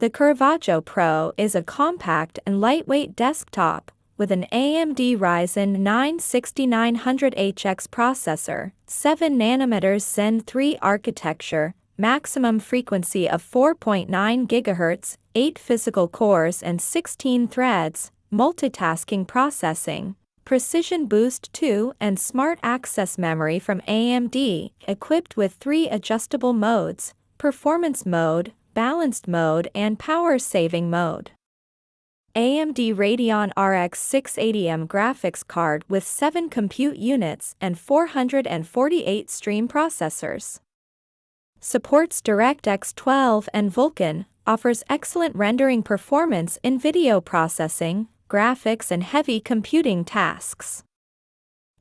The CARAVAGGIO Pro is a compact and lightweight desktop with an AMD Ryzen 9 6900HX processor, 7nm Zen 3 architecture, maximum frequency of 4.9 GHz, 8 physical cores and 16 threads, multitasking processing, Precision Boost 2 and Smart Access Memory from AMD, equipped with 3 adjustable modes: Performance Mode, Balanced Mode and Power Saving Mode. AMD Radeon RX 680M graphics card with 7 compute units and 448 stream processors. Supports DirectX 12 and Vulkan, offers excellent rendering performance in video processing, graphics and heavy computing tasks.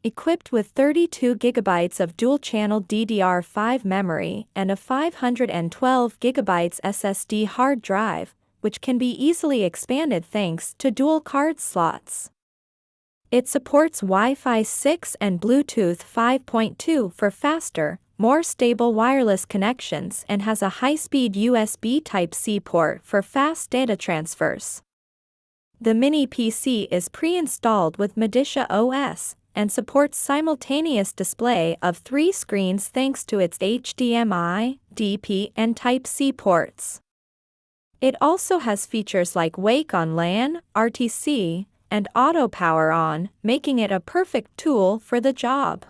Equipped with 32 GB of dual-channel DDR5 memory and a 512 GB SSD hard drive, which can be easily expanded thanks to dual card slots. It supports Wi-Fi 6 and Bluetooth 5.2 for faster, more stable wireless connections and has a high-speed USB Type-C port for fast data transfers. The mini PC is pre-installed with MODICIA O.S and supports simultaneous display of 3 screens thanks to its HDMI, DP and Type-C ports. It also has features like Wake on LAN, RTC, and Auto Power On, making it a perfect tool for the job.